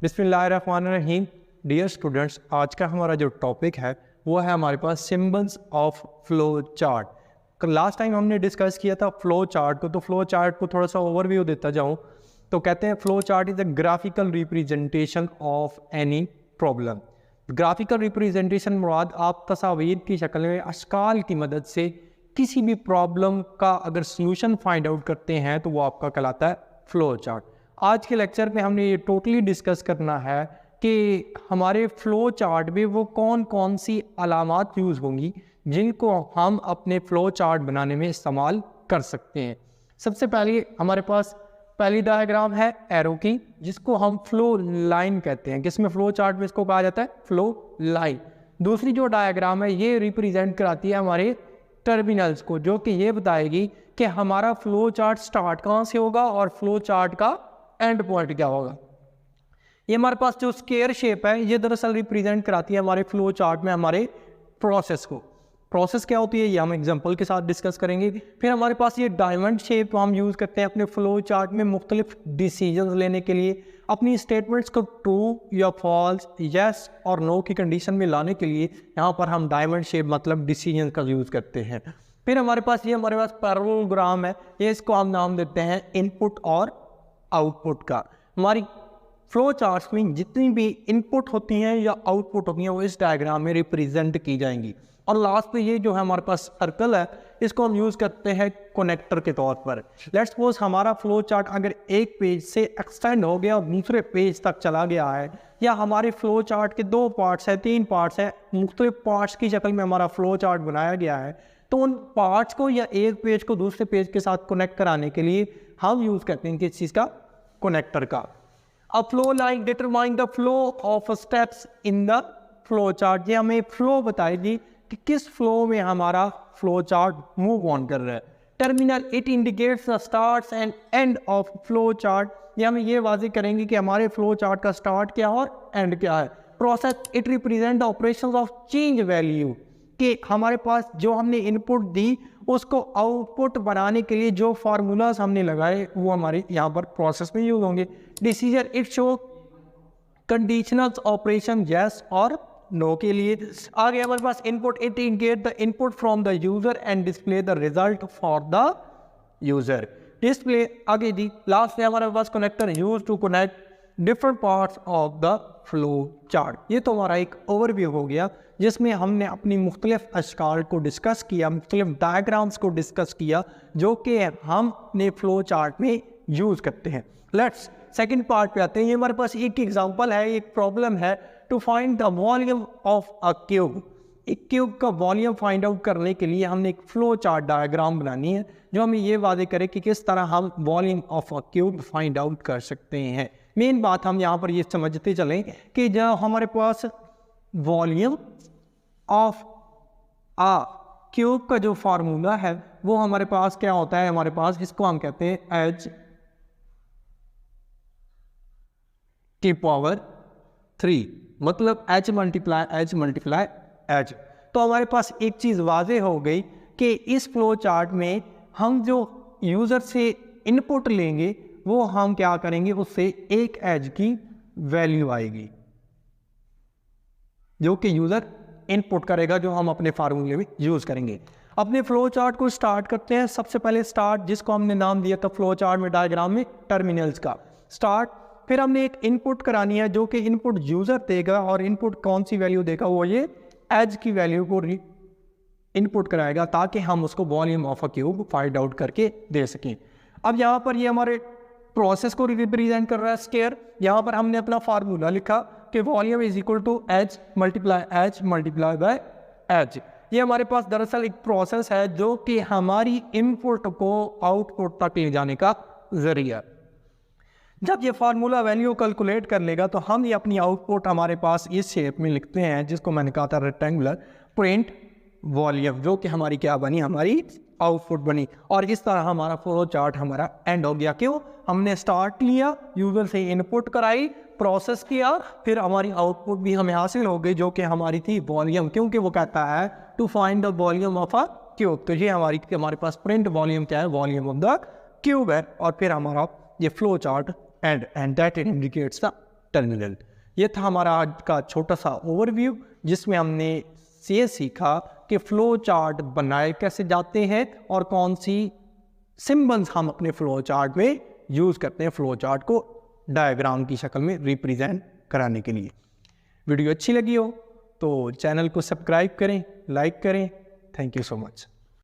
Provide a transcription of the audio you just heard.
बिस्मिल्लाहिर्रहमानिर्रहीम। Dear students, आज का हमारा जो टॉपिक है वो है हमारे पास symbols of flow chart. Last time हमने डिस्कस किया था फ्लो चार्ट को, तो फ्लो चार्ट को थोड़ा सा ओवरव्यू देता जाऊं तो कहते हैं flow chart is a graphical representation of any problem. Graphical representation मुराद आप तस्वीर की शक्ल में अशकाल की मदद से किसी भी प्रॉब्लम का अगर सोल्यूशन फाइंड आउट करते हैं तो वो आपका कहलाता है फ्लो चार्ट। आज के लेक्चर में हमने ये टोटली डिस्कस करना है कि हमारे फ्लो चार्ट में वो कौन कौन सी अलामात यूज़ होंगी जिनको हम अपने फ्लो चार्ट बनाने में इस्तेमाल कर सकते हैं। सबसे पहले हमारे पास पहली डायग्राम है एरो की, जिसको हम फ्लो लाइन कहते हैं, जिसमें फ्लो चार्ट में इसको कहा जाता है फ्लो लाइन। दूसरी जो डायग्राम है ये रिप्रेजेंट कराती है हमारे टर्मिनल्स को, जो कि ये बताएगी कि हमारा फ्लो चार्ट स्टार्ट कहाँ से होगा और फ्लो चार्ट का एंड पॉइंट क्या होगा। ये हमारे पास जो स्क्वायर शेप है ये दरअसल रिप्रेजेंट कराती है हमारे फ्लो चार्ट में हमारे प्रोसेस को। प्रोसेस क्या होती है ये हम एग्जांपल के साथ डिस्कस करेंगे। फिर हमारे पास ये डायमंड शेप हम यूज़ करते हैं अपने फ्लो चार्ट में मुख्तलिफ डिसीजंस लेने के लिए, अपनी स्टेटमेंट्स को ट्रू या फॉल्स, यस और नो की कंडीशन में लाने के लिए यहाँ पर हम डायमंड शेप मतलब डिसीजन का यूज़ करते हैं। फिर हमारे पास पैरेललोग्राम है, ये इसको हम नाम देते हैं इनपुट और आउटपुट का। हमारी फ्लो चार्ट्स में जितनी भी इनपुट होती हैं या आउटपुट होती हैं वो इस डायग्राम में रिप्रेजेंट की जाएंगी। और लास्ट पे ये जो है हमारे पास सर्कल है, इसको हम यूज़ करते हैं कनेक्टर के तौर पर। लेट्स सपोज हमारा फ्लो चार्ट अगर एक पेज से एक्सटेंड हो गया और दूसरे पेज तक चला गया है, या हमारे फ्लो चार्ट के 2 पार्ट्स हैं 3 पार्ट्स हैं, मुख्तलिफ पार्ट्स की शक्ल में हमारा फ्लो चार्ट बनाया गया है, तो उन पार्ट्स को या एक पेज को दूसरे पेज के साथ कनेक्ट कराने के लिए हम यूज़ करते हैं किस चीज़ का, कनेक्टर का। A flow line determine the flow of steps in the flow chart. ये हमें फ्लो बताएगी कि किस फ्लो में हमारा फ्लो चार्ट मूव ऑन कर रहा है। Terminal it indicates the start and end of flow chart. ये हमें ये वाज़ेह करेंगे कि हमारे फ्लो चार्ट का स्टार्ट क्या है और एंड क्या है। Process it represent the operations of change value, कि हमारे पास जो हमने इनपुट दी उसको आउटपुट बनाने के लिए जो फार्मूलाज हमने लगाए वो हमारे यहाँ पर प्रोसेस में यूज होंगे। Decision it show conditional operation yes और नो के लिए। आगे हमारे पास input it indicate the input from the user and display the result for the user. Display आगे दी। लास्ट में हमारे पास connector use to connect different parts of the flow chart. ये तो हमारा एक ओवरव्यू हो गया जिसमें हमने अपनी मुख्तलिफ अशकाल को डिस्कस किया, मुख्तलिफ डायग्राम्स को डिस्कस किया जो कि हम अपने फ्लो चार्ट में यूज़ करते हैं। लेट्स सेकंड पार्ट पे आते हैं। ये हमारे पास एक एग्जांपल है, एक प्रॉब्लम है to find the volume of a cube. एक क्यूब का वॉल्यूम फाइंड आउट करने के लिए हमने एक फ्लो चार्ट डायग्राम बनानी है जो हमें ये वादे करे कि किस तरह हम volume of a cube find out कर सकते हैं। मेन बात हम यहाँ पर ये समझते चलें कि जब हमारे पास वॉल्यूम ऑफ आ क्यूब का जो फार्मूला है वो हमारे पास क्या होता है, हमारे पास इसको हम कहते हैं एच की पावर 3, मतलब एच मल्टीप्लाई एच। तो हमारे पास एक चीज़ वाजे हो गई कि इस फ्लो चार्ट में हम जो यूज़र से इनपुट लेंगे वो हम क्या करेंगे, उससे एक एज की वैल्यू आएगी जो कि यूज़र इनपुट करेगा, जो हम अपने फार्मूले में यूज़ करेंगे। अपने फ्लो चार्ट को स्टार्ट करते हैं। सबसे पहले स्टार्ट, जिसको हमने नाम दिया था फ्लो चार्ट में डायग्राम में टर्मिनल्स का स्टार्ट। फिर हमने एक इनपुट करानी है जो कि इनपुट यूज़र देगा, और इनपुट कौन सी वैल्यू देगा, वो ये एज की वैल्यू को इनपुट कराएगा ताकि हम उसको volume of a cube find out करके दे सकें। अब यहाँ पर ये हमारे प्रोसेस को रिप्रेजेंट कर रहा है स्क्वायर। यहाँ पर हमने अपना फार्मूला लिखा कि volume is equal to H multiply by H. ये हमारे पास दरअसल एक प्रोसेस है जो कि हमारी इनपुट को आउटपुट तक ले जाने का जरिया। जब ये फार्मूला वैल्यू कैलकुलेट कर लेगा तो हम ये अपनी आउटपुट हमारे पास इस शेप में लिखते हैं जिसको मैंने कहा था रेक्टेंगुलर प्रिंट वॉल्यूम, जो कि हमारी क्या बनी, हमारी आउटपुट बनी। और इस तरह हमारा फ्लो चार्ट हमारा एंड हो गया। क्यों, हमने स्टार्ट लिया, यूजर से इनपुट कराई, प्रोसेस किया, फिर हमारी आउटपुट भी हमें हासिल हो गई जो कि हमारी थी वॉल्यूम, क्योंकि वो कहता है to find the volume of a cube. तो ये हमारे पास प्रिंट वॉल्यूम क्या है, वॉल्यूम ऑफ द क्यूब है। और फिर हमारा ये flow chart and that indicates the terminal. ये था हमारा आज का छोटा सा ओवरव्यू, जिसमें हमने ये सीखा कि फ्लो चार्ट बनाए कैसे जाते हैं और कौन सी सिंबल्स हम अपने फ्लो चार्ट में यूज़ करते हैं फ्लो चार्ट को डायग्राम की शक्ल में रिप्रेजेंट कराने के लिए। वीडियो अच्छी लगी हो तो चैनल को सब्सक्राइब करें, लाइक करें। Thank you so much.